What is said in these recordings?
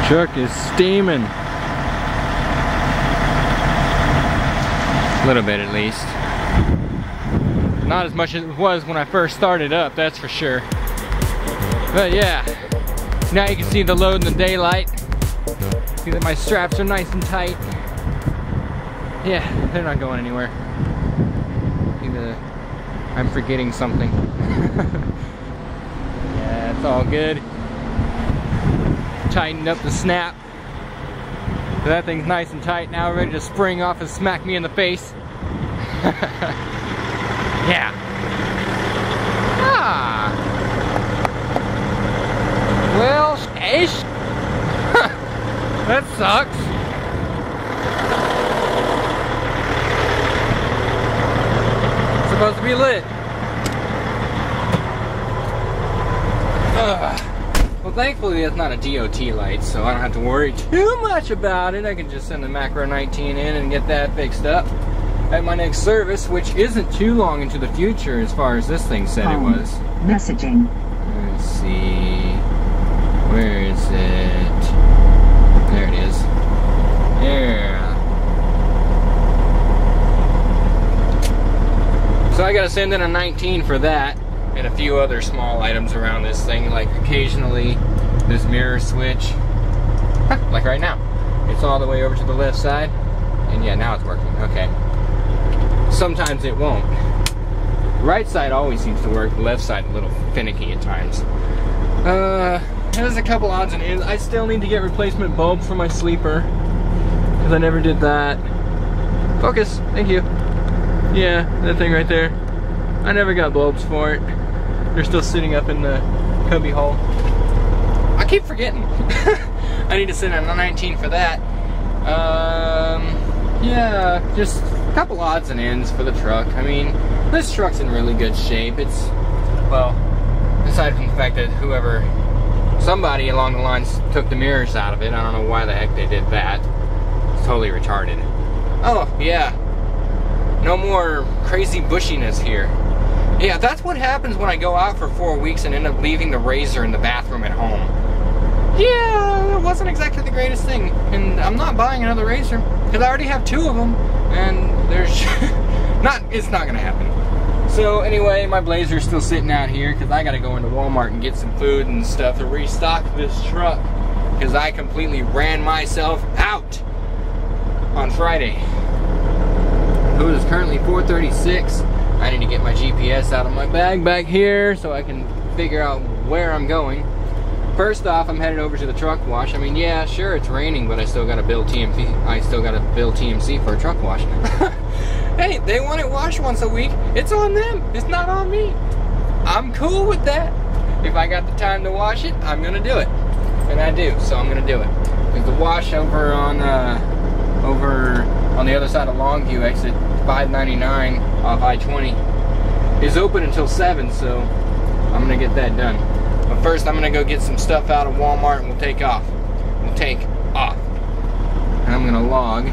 Truck is steaming. A little bit at least. Not as much as it was when I first started up, that's for sure. But yeah, now you can see the load in the daylight. See that my straps are nice and tight. Yeah, they're not going anywhere. I'm forgetting something. Yeah, it's all good. Tightened up the snap. So that thing's nice and tight now, ready to spring off and smack me in the face. Yeah. Ah. Well, ish. That sucks. It's supposed to be lit. Well, thankfully it's not a DOT light, so I don't have to worry too much about it. I can just send the Macro 19 in and get that fixed up at my next service, which isn't too long into the future as far as this thing said it was. Messaging. Let's see. Where is it? There it is. Yeah. So I gotta send in a 19 for that, and a few other small items around this thing, like occasionally this mirror switch. Like right now. It's all the way over to the left side, and yeah, now it's working. Okay. Sometimes it won't. Right side always seems to work, the left side a little finicky at times. There's a couple odds and ends. I still need to get replacement bulbs for my sleeper, because I never did that. Focus, thank you. Yeah, that thing right there. I never got bulbs for it. They're still sitting up in the cubby hole. I keep forgetting. I need to send in a 19 for that. Yeah, just a couple odds and ends for the truck. I mean, this truck's in really good shape. It's, well, aside from the fact that somebody along the lines took the mirrors out of it. I don't know why the heck they did that. It's totally retarded. Oh, yeah. No more crazy bushiness here. Yeah, that's what happens when I go out for 4 weeks and end up leaving the razor in the bathroom at home. Yeah, it wasn't exactly the greatest thing. And I'm not buying another razor, because I already have 2 of them. And there's it's not gonna happen. So anyway, my Blazer's still sitting out here, because I gotta go into Walmart and get some food and stuff to restock this truck, because I completely ran myself out on Friday. It is currently 4:36. I need to get my GPS out of my bag back here so I can figure out where I'm going. First off, I'm headed over to the truck wash. I mean, yeah, sure, it's raining, but I still gotta bill TMC. I still gotta bill TMC for a truck wash. Hey, they want it washed once a week. It's on them. It's not on me. I'm cool with that. If I got the time to wash it, I'm gonna do it, and I do. So I'm gonna do it. Because the wash over on the other side of Longview, exit 599 off I-20, is open until 7, so I'm gonna get that done. But first, I'm gonna go get some stuff out of Walmart and we'll take off. We'll take off. And I'm gonna log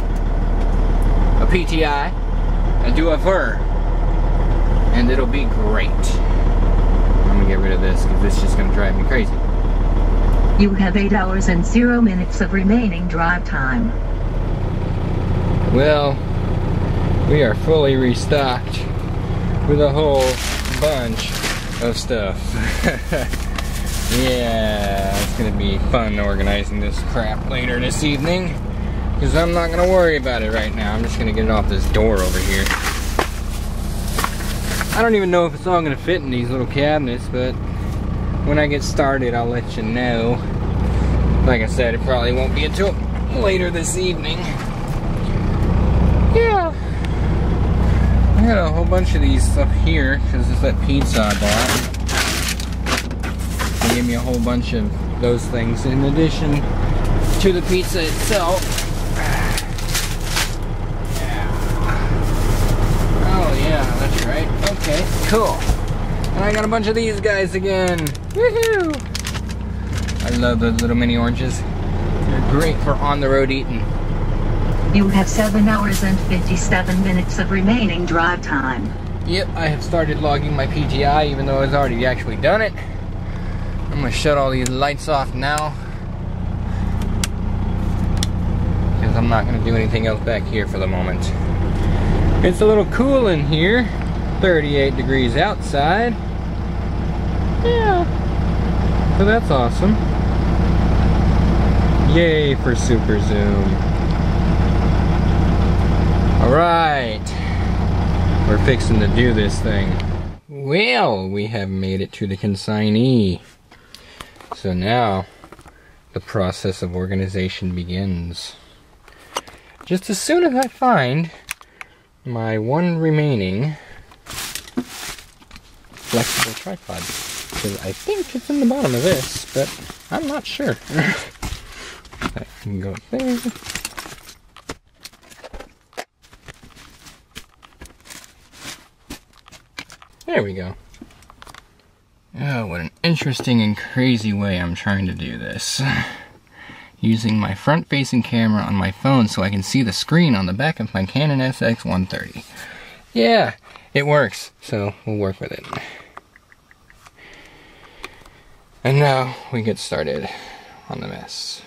a PTI and do a VER, and it'll be great. I'm gonna get rid of this because this is just gonna drive me crazy. You have 8 hours and 0 minutes of remaining drive time. Well, we are fully restocked with a whole bunch of stuff. Yeah, it's gonna be fun organizing this crap later this evening, because I'm not gonna worry about it right now. I'm just gonna get it off this door over here. I don't even know if it's all gonna fit in these little cabinets, but when I get started, I'll let you know. Like I said, it probably won't be until later this evening. Yeah. I got a whole bunch of these up here because it's that pizza I bought. They gave me a whole bunch of those things in addition to the pizza itself. Yeah. Oh yeah, that's right. Okay, cool. And I got a bunch of these guys again. Woohoo! I love those little mini oranges. They're great for on-the-road eating. You have 7 hours and 57 minutes of remaining drive time. Yep, I have started logging my PTI even though I've already actually done it. I'm going to shut all these lights off now because I'm not going to do anything else back here for the moment. It's a little cool in here, 38 degrees outside. Yeah, so that's awesome. Yay for super zoom. Alright, we're fixing to do this thing. Well, we have made it to the consignee. So now the process of organization begins. Just as soon as I find my one remaining flexible tripod, because I think it's in the bottom of this, but I'm not sure. That can go there. There we go. Oh, what an interesting and crazy way I'm trying to do this. Using my front-facing camera on my phone so I can see the screen on the back of my Canon SX130. Yeah, it works, so we'll work with it. And now we get started on the mess.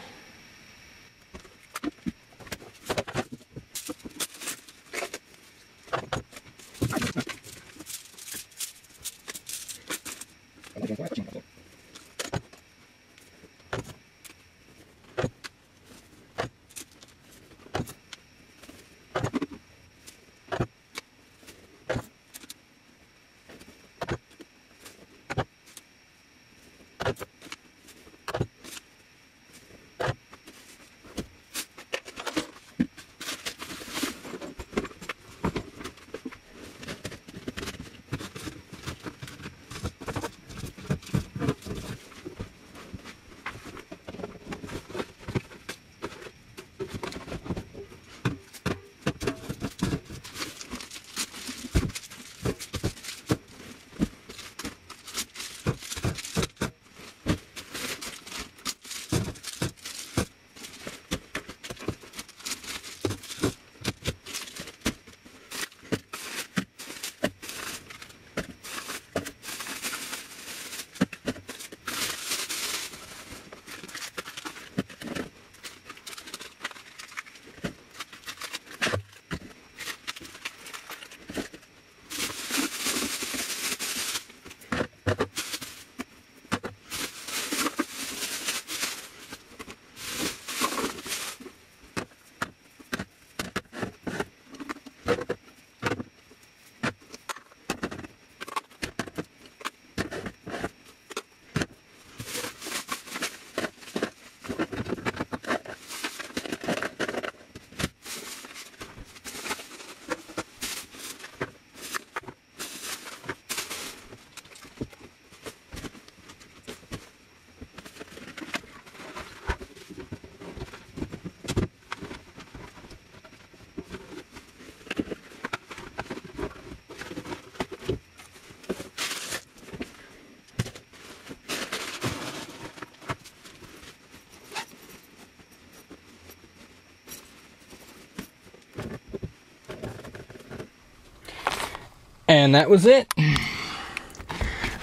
And that was it.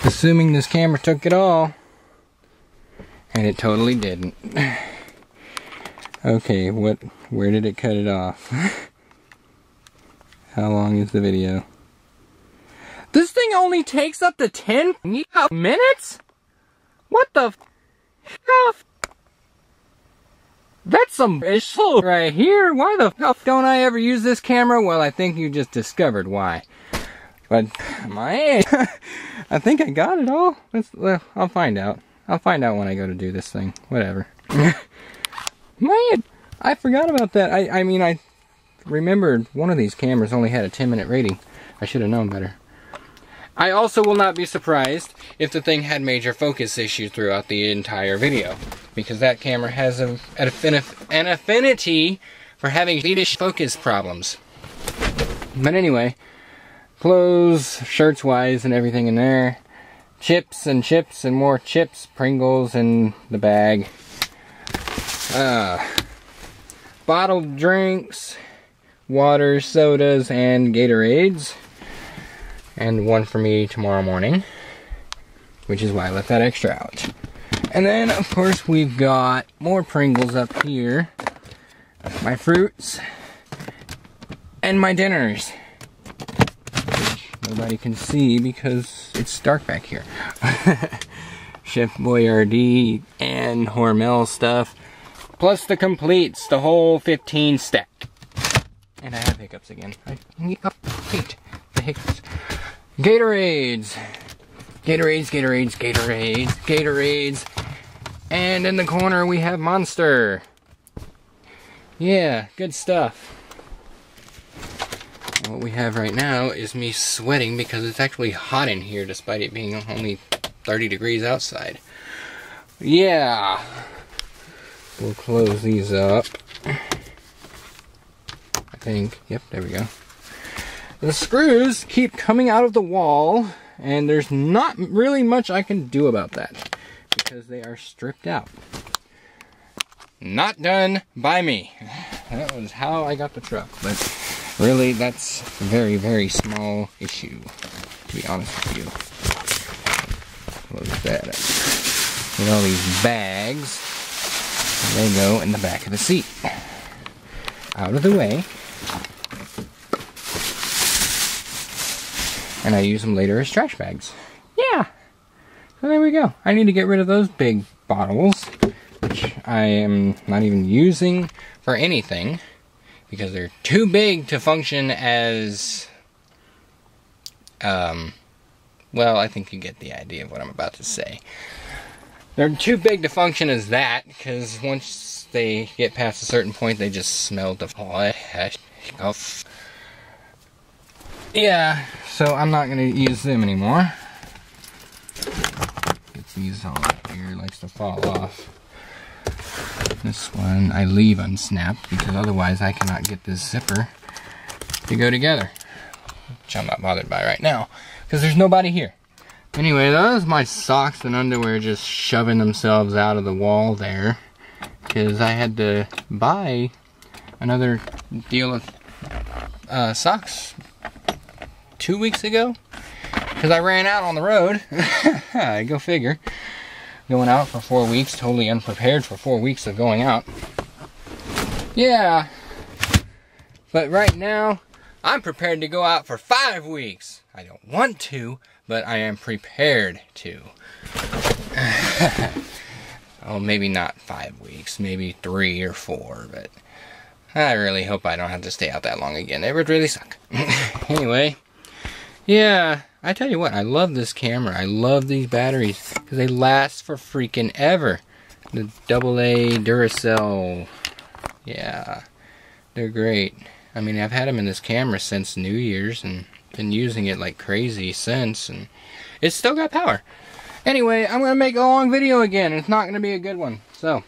Assuming this camera took it all. And it totally didn't. Okay, where did it cut it off? How long is the video? This thing only takes up to 10 minutes? What the f? That's some issue right here. Why the f don't I ever use this camera? Well, I think you just discovered why. But, man, I think I got it all. I'll find out. I'll find out when I go to do this thing. Whatever. Man, I forgot about that. I mean, I remembered one of these cameras only had a 10-minute rating. I should have known better. I also will not be surprised if the thing had major focus issues throughout the entire video, because that camera has an affinity for having focus problems. But anyway, clothes, shirts-wise, and everything in there. Chips and more chips, Pringles in the bag. Bottled drinks, water, sodas, and Gatorades. and one for me tomorrow morning, which is why I left that extra out. And then, of course, we've got more Pringles up here, my fruits, and my dinners, which nobody can see because it's dark back here. Chef Boyardee and Hormel stuff, plus the completes, the whole 15 stack. And I have hiccups again. I hate the hiccups. Gatorades. Gatorades, Gatorades, Gatorades, Gatorades. And in the corner we have Monster. Yeah, good stuff. What we have right now is me sweating because it's actually hot in here despite it being only 30 degrees outside. Yeah. We'll close these up. I think. Yep, there we go. The screws keep coming out of the wall, and there's not really much I can do about that because they are stripped out. Not done by me. That was how I got the truck, but really that's a very, very small issue, to be honest with you. Close that up. Get all these bags, and they go in the back of the seat. Out of the way. And I use them later as trash bags. Yeah. So there we go. I need to get rid of those big bottles, which I am not even using for anything because they're too big to function as, well, I think you get the idea of what I'm about to say. They're too big to function as that because once they get past a certain point, they just smell the off. Yeah, so I'm not going to use them anymore. Get these all up here, likes to fall off. This one I leave unsnapped because otherwise I cannot get this zipper to go together. Which I'm not bothered by right now because there's nobody here. Anyway, those are my socks and underwear just shoving themselves out of the wall there because I had to buy another deal of socks 2 weeks ago because I ran out on the road. Go figure. Going out for 4 weeks, totally unprepared for 4 weeks of going out. Yeah. But right now, I'm prepared to go out for 5 weeks. I don't want to, but I am prepared to. Oh, maybe not 5 weeks, maybe 3 or 4, but I really hope I don't have to stay out that long again. It would really suck. Anyway. Yeah, I tell you what, I love this camera. I love these batteries because they last for freaking ever. The AA Duracell, yeah, they're great. I mean, I've had them in this camera since New Year's and been using it like crazy since, and it's still got power. Anyway, I'm going to make a long video again. It's not going to be a good one, so.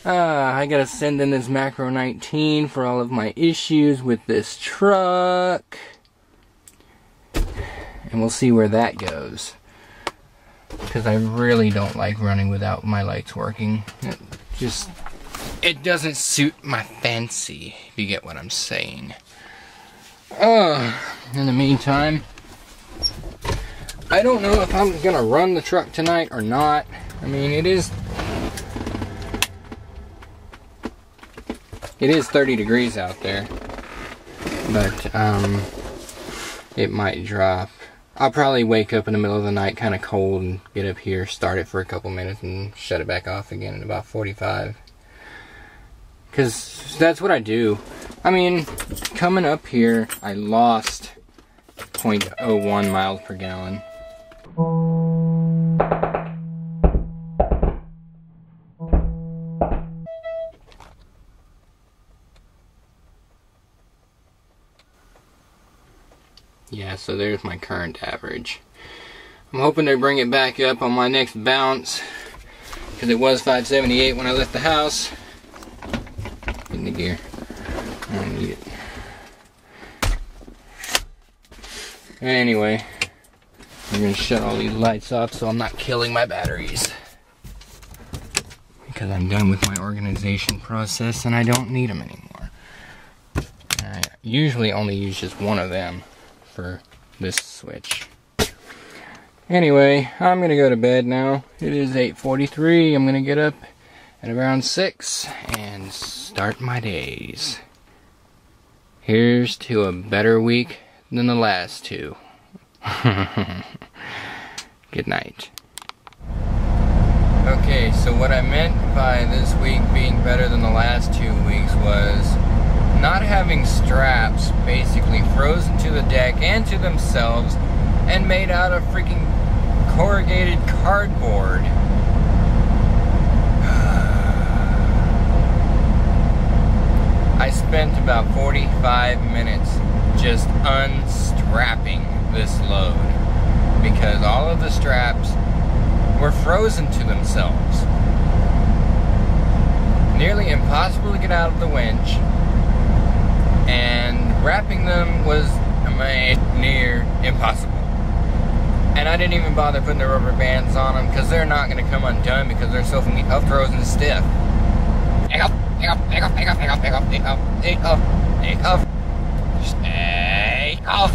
I got to send in this Macro 19 for all of my issues with this truck. And we'll see where that goes. Because I really don't like running without my lights working. It doesn't suit my fancy, if you get what I'm saying. In the meantime, I don't know if I'm gonna run the truck tonight or not. I mean, it is 30 degrees out there. But, it might drop. I'll probably wake up in the middle of the night kind of cold and get up here, start it for a couple minutes and shut it back off again in about 45. Because that's what I do. I mean, coming up here, I lost 0.01 miles per gallon. Yeah, so there's my current average. I'm hoping to bring it back up on my next bounce because it was 578 when I left the house. In the gear. I don't need it. Anyway, I'm going to shut all these lights off so I'm not killing my batteries. Because I'm done with my organization process and I don't need them anymore. I usually only use just one of them for this switch. Anyway, I'm gonna go to bed now. It is 8:43. I'm gonna get up at around 6 and start my days. Here's to a better week than the last two. Good night. Okay, so what I meant by this week being better than the last 2 weeks was not having straps basically frozen to the deck and to themselves and made out of freaking corrugated cardboard. I spent about 45 minutes just unstrapping this load because all of the straps were frozen to themselves. Nearly impossible to get out of the winch, and wrapping them was near impossible. And I didn't even bother putting the rubber bands on them because they're not going to come undone because they're so frozen stiff. Take off.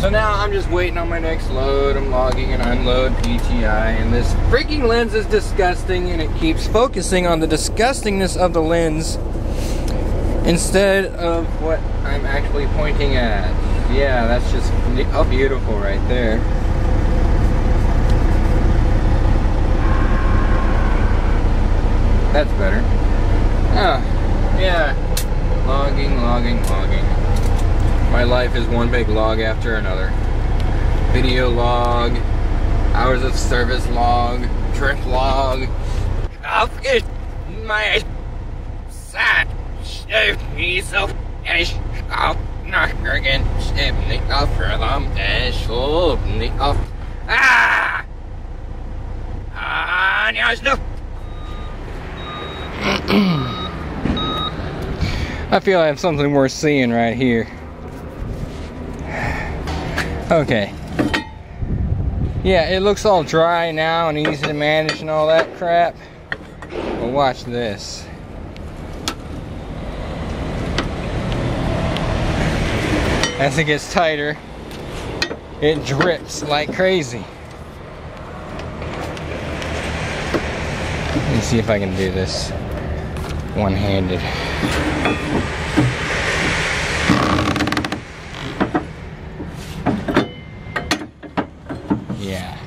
So now I'm just waiting on my next load. I'm logging and unload PTI, and this freaking lens is disgusting, and it keeps focusing on the disgustingness of the lens instead of what I'm actually pointing at. Yeah, that's just beautiful right there. That's better. Oh, yeah. Logging. My life is one big log after another. Video log, hours of service log, trip log. I'll get my sad piece of fish. I'll knock again. Step off for them. Off. Ah! Now no. I feel I have something worth seeing right here. Okay. Yeah, it looks all dry now and easy to manage and all that crap. But watch this. As it gets tighter, it drips like crazy. Let me see if I can do this one-handed. Yeah.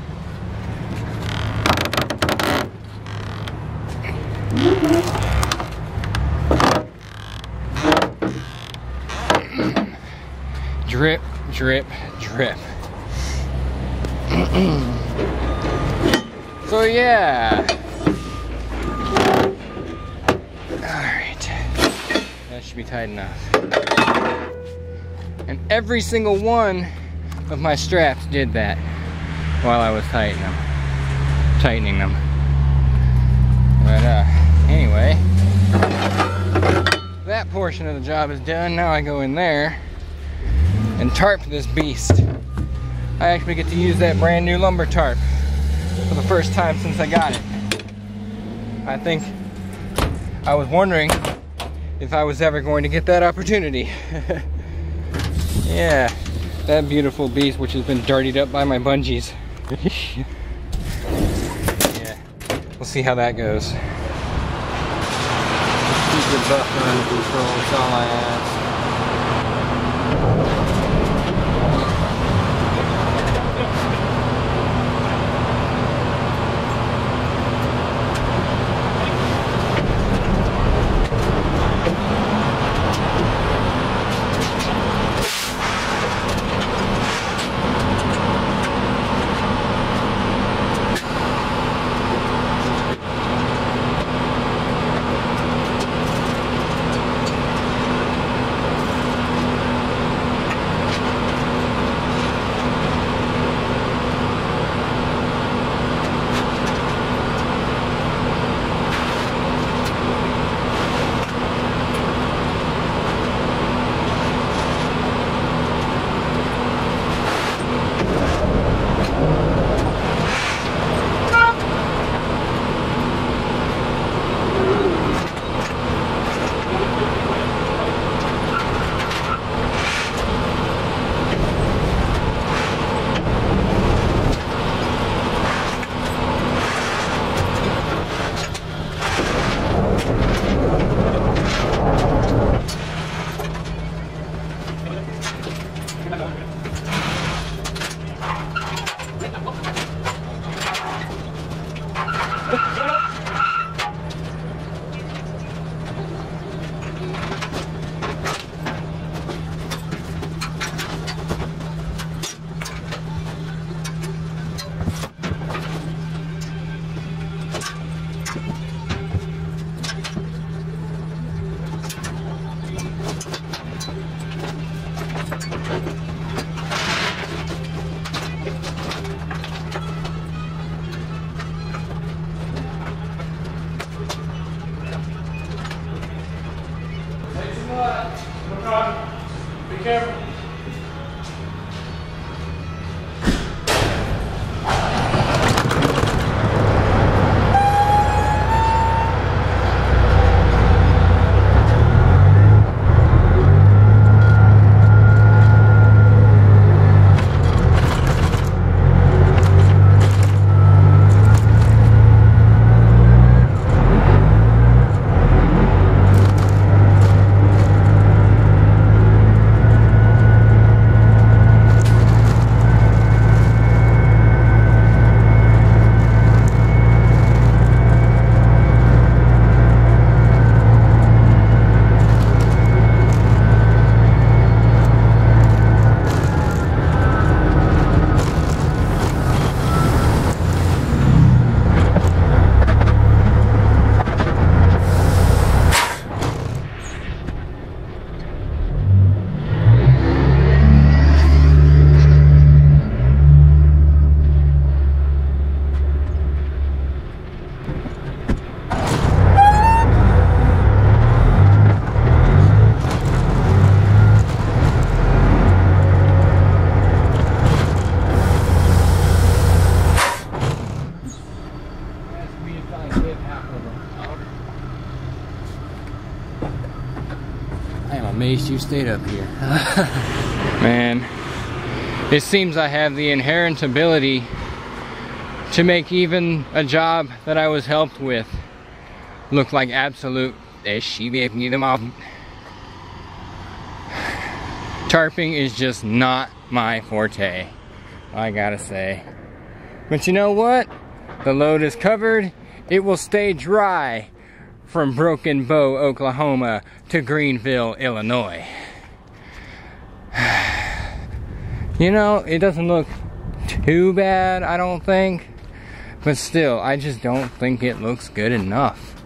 Drip, drip, drip. So yeah. Alright. That should be tight enough. And every single one of my straps did that while I was tightening them. But anyway, that portion of the job is done. Now I go in there and tarp this beast. I actually get to use that brand new lumber tarp for the first time since I got it. I think I was wondering if I was ever going to get that opportunity. Yeah, that beautiful beast which has been dirtied up by my bungees. Yeah, we'll see how that goes. Keep your buffer under control, that's all I ask. Thanks a lot. No problem. Be careful. I am amazed you stayed up here. Man, it seems I have the inherent ability to make even a job that I was helped with look like absolute tarping is just not my forte, I gotta say. But you know what? The load is covered. It will stay dry from Broken Bow, Oklahoma to Greenville, Illinois. You know, it doesn't look too bad, I don't think. But still, I just don't think it looks good enough.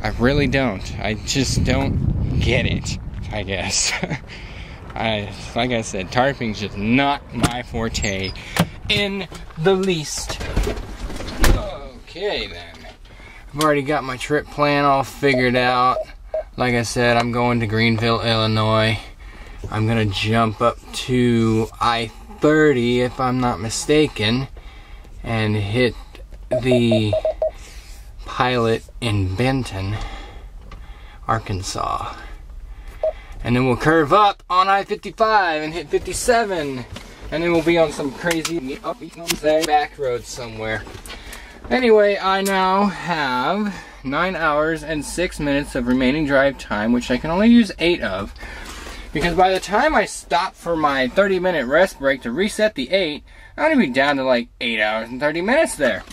I really don't. I just don't get it, I guess. Like I said, tarping's just not my forte in the least. Okay then. I've already got my trip plan all figured out. Like I said, I'm going to Greenville, Illinois. I'm gonna jump up to I-30 if I'm not mistaken and hit the pilot in Benton, Arkansas. And then we'll curve up on I-55 and hit 57. And then we'll be on some crazy back road somewhere. Anyway, I now have 9 hours and 6 minutes of remaining drive time, which I can only use 8 of. Because by the time I stop for my 30-minute rest break to reset the 8, I'm going to be down to like 8 hours and 30 minutes there.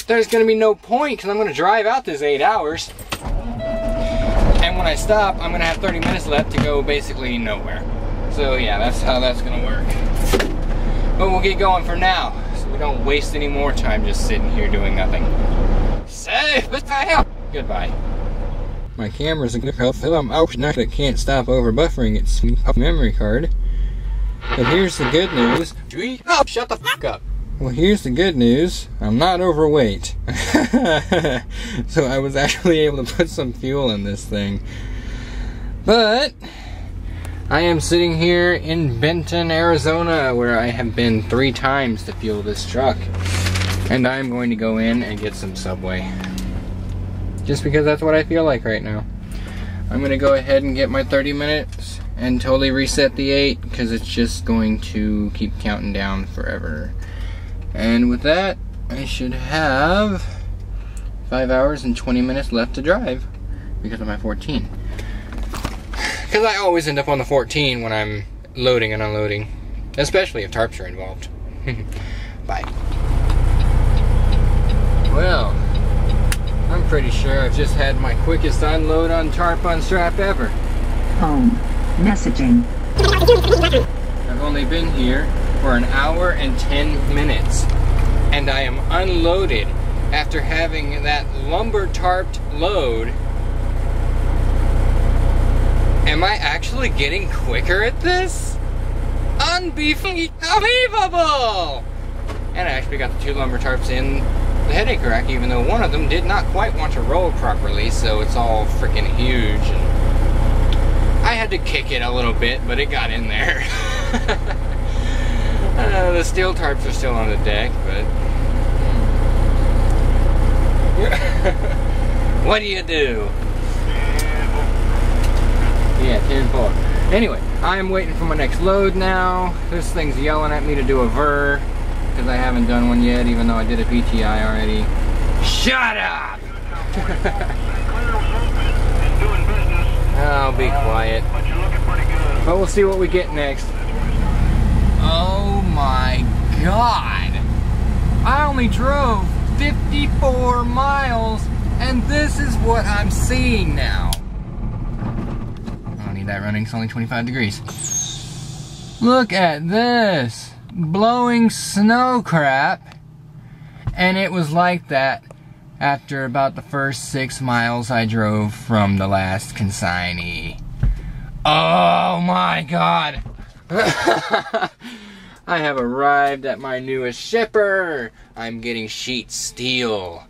There's going to be no point because I'm going to drive out this 8 hours. And when I stop, I'm going to have 30 minutes left to go basically nowhere. So yeah, that's how that's going to work. But we'll get going for now, so we don't waste any more time just sitting here doing nothing. Safe as hell. Goodbye. My camera's a good help. I'm out now that can't stop over buffering its memory card. But here's the good news. Oh, shut the fuck up. Well, here's the good news. I'm not overweight. So I was actually able to put some fuel in this thing. But I am sitting here in Benton, Arizona, where I have been 3 times to fuel this truck. And I'm going to go in and get some Subway. Just because that's what I feel like right now. I'm going to go ahead and get my 30 minutes and totally reset the 8 because it's just going to keep counting down forever. And with that, I should have 5 hours and 20 minutes left to drive because of my 14. Because I always end up on the 14 when I'm loading and unloading, especially if tarps are involved. Bye. Well, I'm pretty sure I've just had my quickest unload on tarp unstrap ever. Home. Messaging. I've only been here for 1 hour and 10 minutes. And I am unloaded after having that lumber tarped load. Am I actually getting quicker at this? unbelievable! And I actually got the 2 lumber tarps in the headache rack, even though one of them did not quite want to roll properly, so it's all freaking huge. And I had to kick it a little bit, but it got in there. The steel tarps are still on the deck, but what do you do? Yeah, 10-4. Anyway, I'm waiting for my next load now. This thing's yelling at me to do a VER, because I haven't done one yet, even though I did a PTI already. Shut up! I'll be quiet. But we'll see what we get next. Oh my god! I only drove 54 miles, and this is what I'm seeing now. I don't need that running, it's only 25 degrees. Look at this! Blowing snow crap, and it was like that after about the first 6 miles I drove from the last consignee. Oh my god! I have arrived at my newest shipper. I'm getting sheet steel.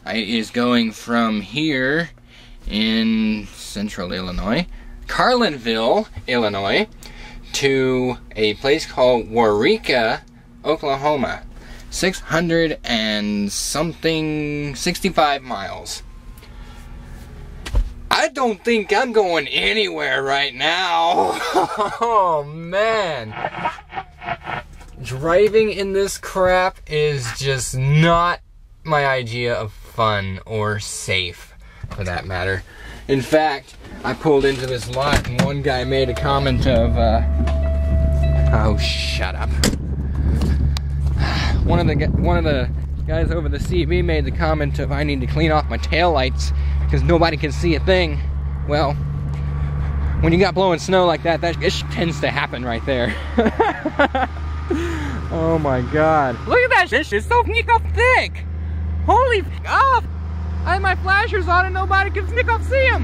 It is going from here in central Illinois, Carlinville, Illinois, to a place called Waurika, Oklahoma. 600 and something, 65 miles. I don't think I'm going anywhere right now. Oh man. Driving in this crap is just not my idea of fun or safe, for that matter. In fact, I pulled into this lot and one guy made a comment of, oh, shut up. One of the guys over the CB made the comment of, I need to clean off my taillights because nobody can see a thing. Well, when you got blowing snow like that, that tends to happen right there. Oh my god. Look at that shit, it's so thick. Holy f***. I have my flashers on and nobody can see them.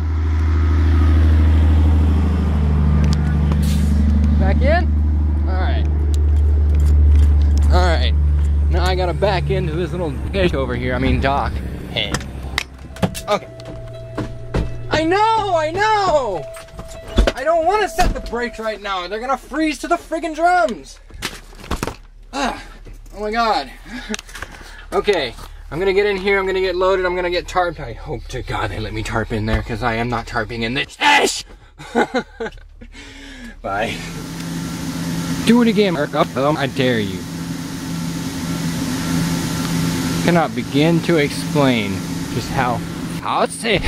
Back in? Alright. Alright. Now I gotta back into this little fish over here. I mean dock. Hey. Okay. I know! I don't want to set the brakes right now. They're gonna freeze to the friggin' drums. Ah, oh my god. Okay, I'm gonna get in here, I'm gonna get loaded, I'm gonna get tarped. I hope to god they let me tarp in there, because I am not tarping in this fish. Bye. Do it again, I dare you. Cannot begin to explain just how sick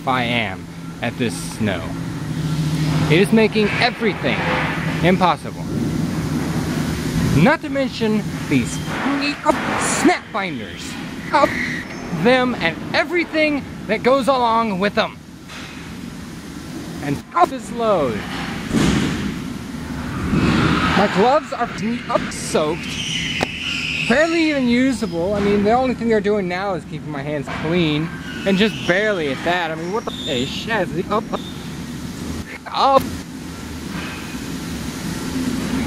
I am at this snow. It is making everything impossible. Not to mention these snap binders. Them and everything that goes along with them. And this load. My gloves are soaked. Barely even usable. I mean, the only thing they're doing now is keeping my hands clean. And just barely at that. I mean, what the shit?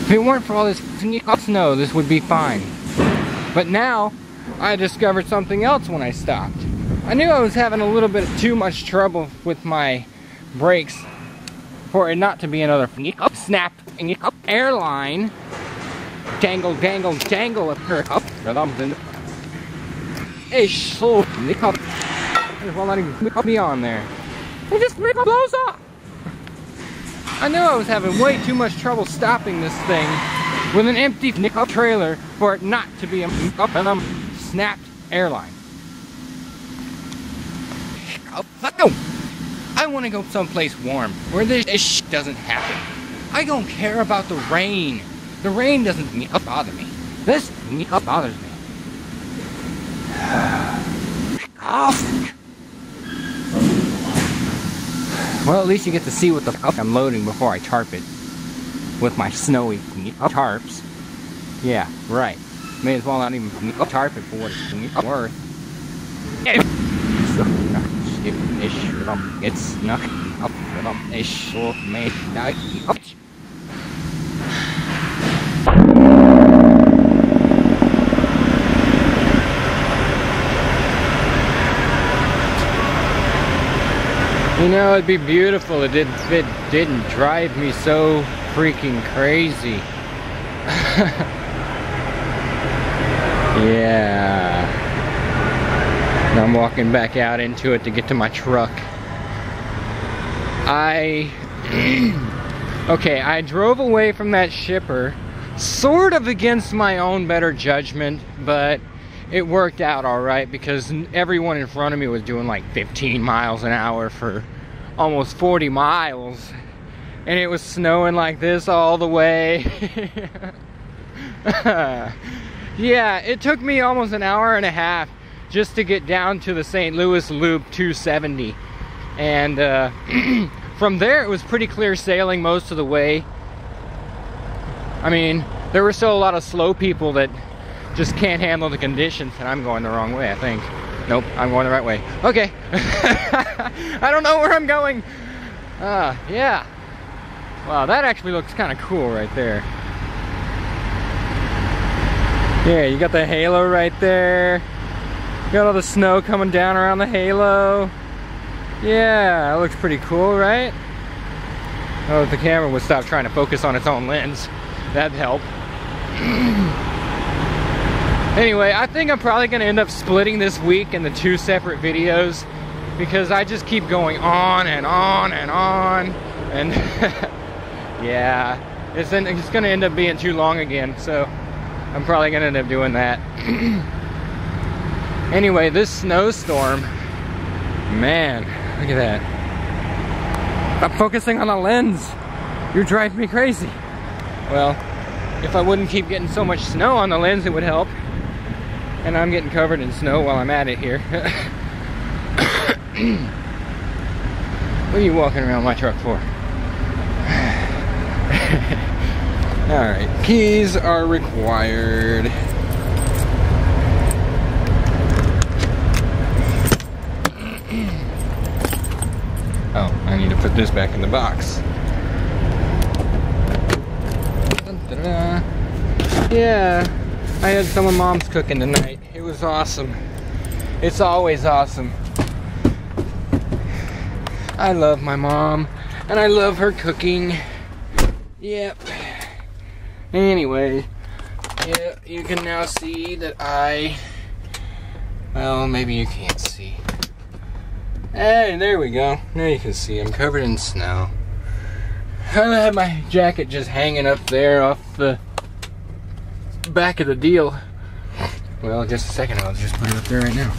If it weren't for all this snow, this would be fine. But now, I discovered something else when I stopped. I knew I was having a little bit too much trouble with my brakes for it not to be another snap airline. Jangle up her up. Well, not even be on there. It just blows up. I knew I was having way too much trouble stopping this thing with an empty trailer for it not to be a snapped airline. I want to go someplace warm where this shit doesn't happen. I don't care about the rain. The rain doesn't bother me. This bothers me. Well, at least you get to see what the fuck I'm loading before I tarp it. With my snowy tarps. Yeah, right. May as well not even tarp it for what it's worth. It's not You know, it'd be beautiful if it didn't drive me so freaking crazy. Yeah. Now I'm walking back out into it to get to my truck. Okay, I drove away from that shipper sort of against my own better judgment, but it worked out all right because everyone in front of me was doing like 15 miles an hour for almost 40 miles. And it was snowing like this all the way. Yeah, it took me almost an hour and a half just to get down to the St. Louis Loop 270. And from there, it was pretty clear sailing most of the way. I mean, there were still a lot of slow people that just can't handle the conditions, and I'm going the wrong way, I think. Nope, I'm going the right way. Okay. I don't know where I'm going. Yeah. Wow, that actually looks kind of cool right there. Yeah, you got the halo right there. You got all the snow coming down around the halo. Yeah, that looks pretty cool, right? Oh, if the camera would stop trying to focus on its own lens, that'd help. Anyway, I think I'm probably gonna end up splitting this week into 2 separate videos because I just keep going on and on and on. And yeah, it's gonna end up being too long again, so I'm probably gonna end up doing that. Anyway, this snowstorm, man, look at that. Stop focusing on the lens. You're driving me crazy. Well, if I wouldn't keep getting so much snow on the lens, it would help. And I'm getting covered in snow while I'm at it here. What are you walking around my truck for? Alright, keys are required. Oh, I need to put this back in the box. Dun-dun-dun. Yeah, I had some of Mom's cooking tonight. It was awesome. It's always awesome. I love my mom, and I love her cooking. Yep. Anyway, yeah, you can now see that well, maybe you can't see. Hey, there we go. Now you can see I'm covered in snow. I had my jacket just hanging up there off the back of the deal. Well, just a second, I'll just put it up there right now.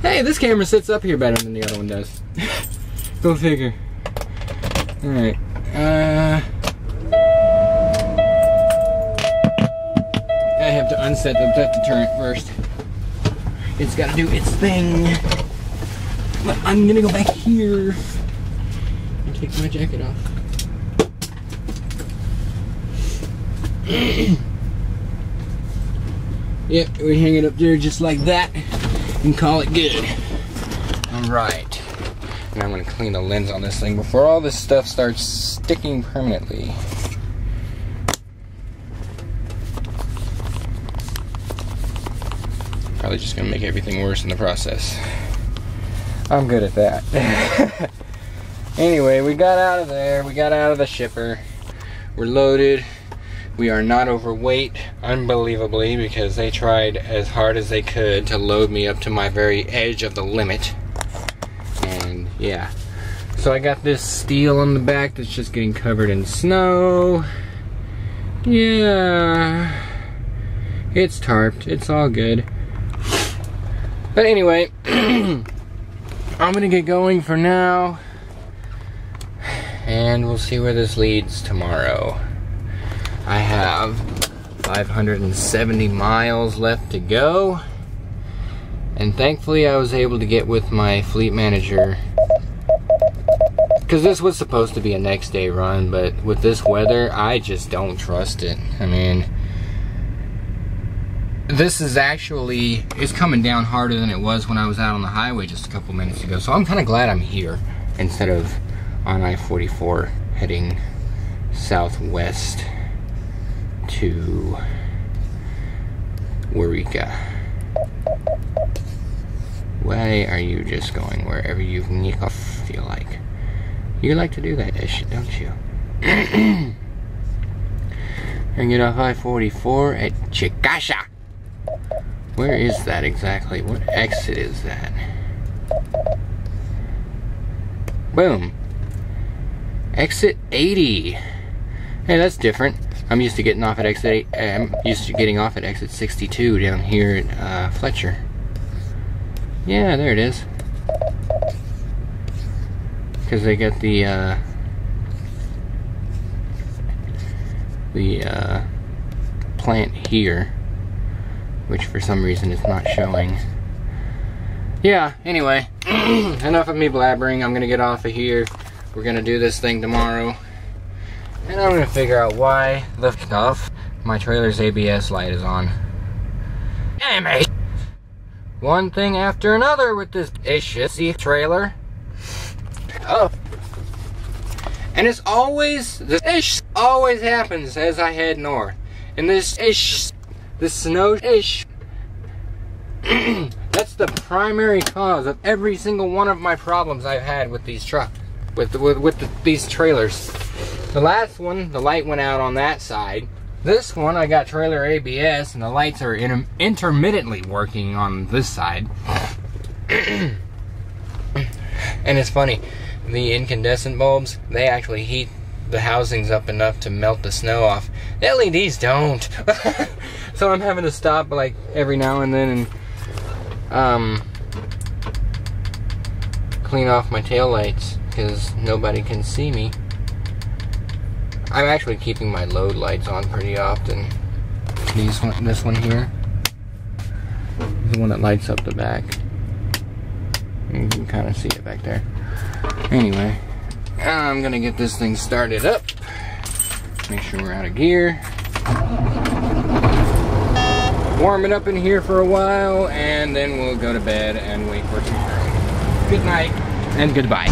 Hey, this camera sits up here better than the other one does. Go figure. Alright. I have to unset the deterrent first. It's got to do its thing. But I'm gonna go back here and take my jacket off. Yep, we hang it up there just like that and call it good. Alright. Now I'm gonna clean the lens on this thing before all this stuff starts sticking permanently. Probably just gonna make everything worse in the process. I'm good at that. Anyway, we got out of there. We got out of the shipper. We're loaded. We are not overweight, unbelievably, because they tried as hard as they could to load me up to my very edge of the limit. And yeah. So I got this steel on the back that's just getting covered in snow. Yeah. It's tarped. It's all good. But anyway, I'm gonna get going for now, and we'll see where this leads tomorrow. I have 570 miles left to go, and thankfully I was able to get with my fleet manager, because this was supposed to be a next day run, but with this weather, I just don't trust it. I mean, this is actually, it's coming down harder than it was when I was out on the highway just a couple minutes ago. So I'm kind of glad I'm here instead of on I-44 heading southwest to Waurika. Why are you just going wherever you feel like? You like to do that ish, don't you? And get off I-44 at Chickasha. Where is that exactly? What exit is that? Boom. Exit 80. Hey, that's different. I'm used to getting off at exit 8. I'm used to getting off at exit 62 down here at Fletcher. Yeah, there it is. Because they got the plant here, which for some reason is not showing. Yeah, anyway, enough of me blabbering. I'm gonna get off of here. We're gonna do this thing tomorrow, and I'm gonna figure out why the stuff my trailer's ABS light is on. Damn it! One thing after another with this shitty trailer. Oh. And it's always, this always happens as I head north. And this snow that's the primary cause of every single one of my problems I've had with these trucks, these trailers. The last one, the light went out on that side. This one, I got trailer ABS, and the lights are intermittently working on this side. And it's funny, the incandescent bulbs, they actually heat the housings up enough to melt the snow off. The LEDs don't. So I'm having to stop like every now and then and clean off my tail lights because nobody can see me. I'm actually keeping my load lights on pretty often. This one here, the one that lights up the back. You can kind of see it back there. Anyway, I'm gonna get this thing started up. Make sure we're out of gear. Warm it up in here for a while, and then we'll go to bed and wait for tomorrow. Good night and goodbye.